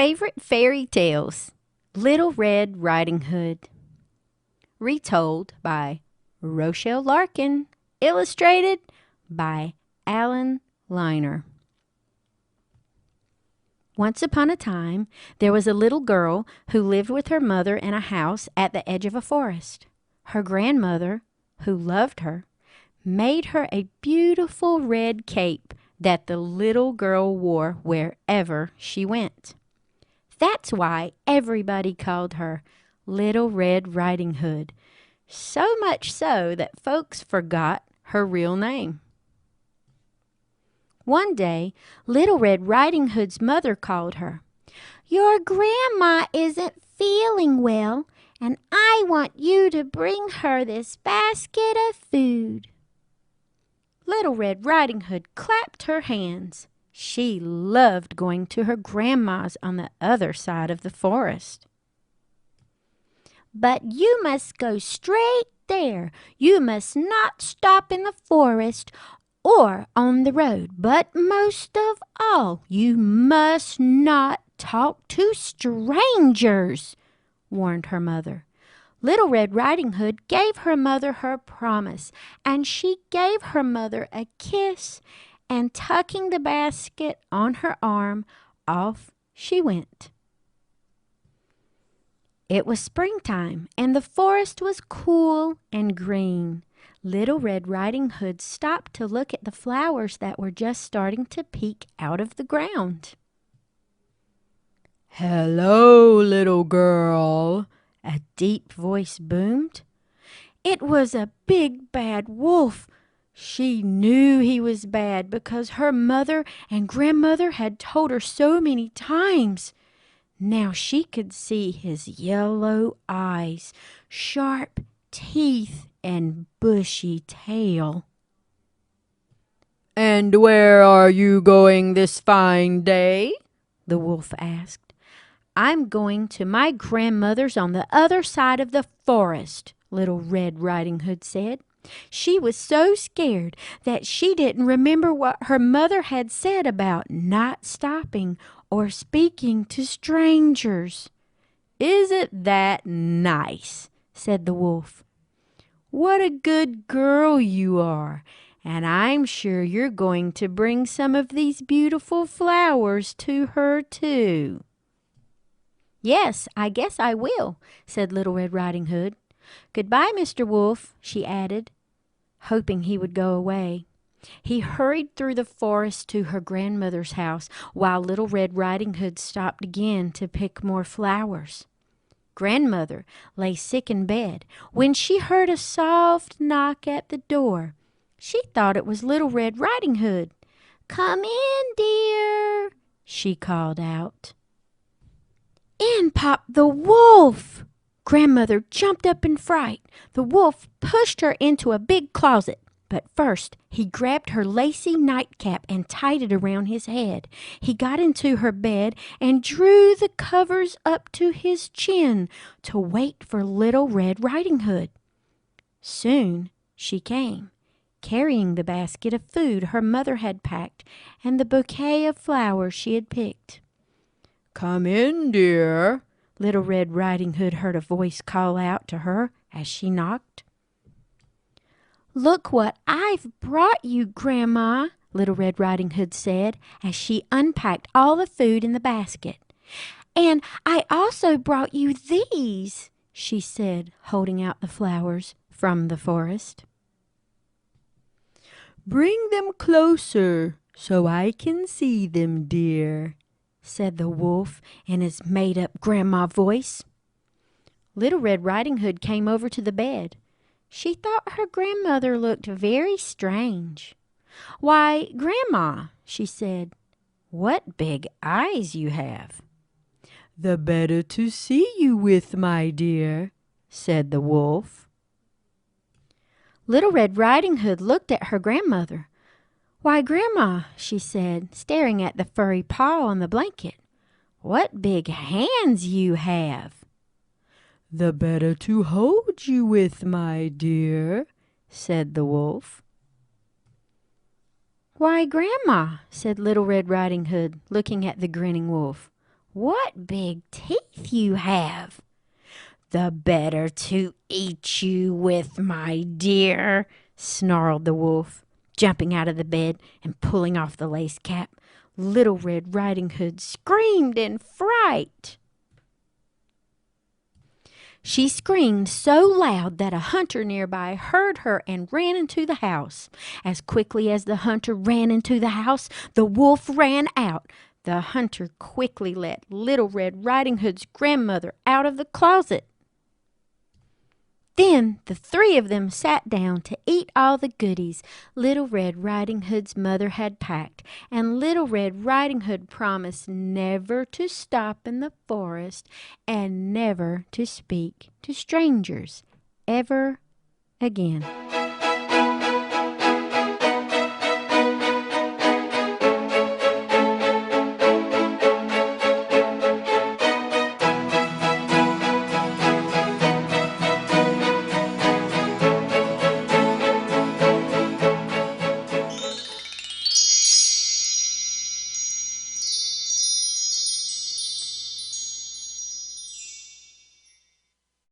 Favorite Fairy Tales. Little Red Riding Hood. Retold by Rochelle Larkin. Illustrated by Alan Liner. Once upon a time, there was a little girl who lived with her mother in a house at the edge of a forest. Her grandmother, who loved her, made her a beautiful red cape that the little girl wore wherever she went. That's why everybody called her Little Red Riding Hood, so much so that folks forgot her real name. One day, Little Red Riding Hood's mother called her. "Your grandma isn't feeling well, and I want you to bring her this basket of food." Little Red Riding Hood clapped her hands. She loved going to her grandma's on the other side of the forest. "But you must go straight there. You must not stop in the forest or on the road. But most of all, you must not talk to strangers," warned her mother. Little Red Riding Hood gave her mother her promise, and she gave her mother a kiss, and tucking the basket on her arm, off she went. It was springtime, and the forest was cool and green. Little Red Riding Hood stopped to look at the flowers that were just starting to peek out of the ground. "Hello, little girl," a deep voice boomed. It was a big bad wolf. She knew he was bad because her mother and grandmother had told her so many times. Now she could see his yellow eyes, sharp teeth, and bushy tail. "And where are you going this fine day?" the wolf asked. "I'm going to my grandmother's on the other side of the forest," Little Red Riding Hood said. She was so scared that she didn't remember what her mother had said about not stopping or speaking to strangers. "Isn't that nice?" said the wolf. "What a good girl you are, and I'm sure you're going to bring some of these beautiful flowers to her too." "Yes, I guess I will," said Little Red Riding Hood. "Goodbye, Mr. Wolf," she added, hoping he would go away. He hurried through the forest to her grandmother's house, while Little Red Riding Hood stopped again to pick more flowers. Grandmother lay sick in bed when she heard a soft knock at the door. She thought it was Little Red Riding Hood. "Come in, dear," she called out. In popped the wolf. Grandmother jumped up in fright. The wolf pushed her into a big closet. But first, he grabbed her lacy nightcap and tied it around his head. He got into her bed and drew the covers up to his chin to wait for Little Red Riding Hood. Soon she came, carrying the basket of food her mother had packed and the bouquet of flowers she had picked. "Come in, dear," Little Red Riding Hood heard a voice call out to her as she knocked. "Look what I've brought you, Grandma," Little Red Riding Hood said as she unpacked all the food in the basket. "And I also brought you these," she said, holding out the flowers from the forest. "Bring them closer so I can see them, dear," said the wolf in his made-up grandma voice. Little Red Riding Hood came over to the bed. She thought her grandmother looked very strange. "Why, Grandma," she said, "what big eyes you have." "The better to see you with, my dear," said the wolf. Little Red Riding Hood looked at her grandmother. "Why, Grandma," she said, staring at the furry paw on the blanket, "what big hands you have." "The better to hold you with, my dear," said the wolf. "Why, Grandma," said Little Red Riding Hood, looking at the grinning wolf, What big teeth you have! The better to eat you with, my dear, snarled the wolf, jumping out of the bed and pulling off the lace cap. Little Red Riding Hood screamed in fright. She screamed so loud that a hunter nearby heard her and ran into the house. As quickly as the hunter ran into the house, the wolf ran out. The hunter quickly let Little Red Riding Hood's grandmother out of the closet. Then the three of them sat down to eat all the goodies Little Red Riding Hood's mother had packed, and Little Red Riding Hood promised never to stop in the forest and never to speak to strangers ever again.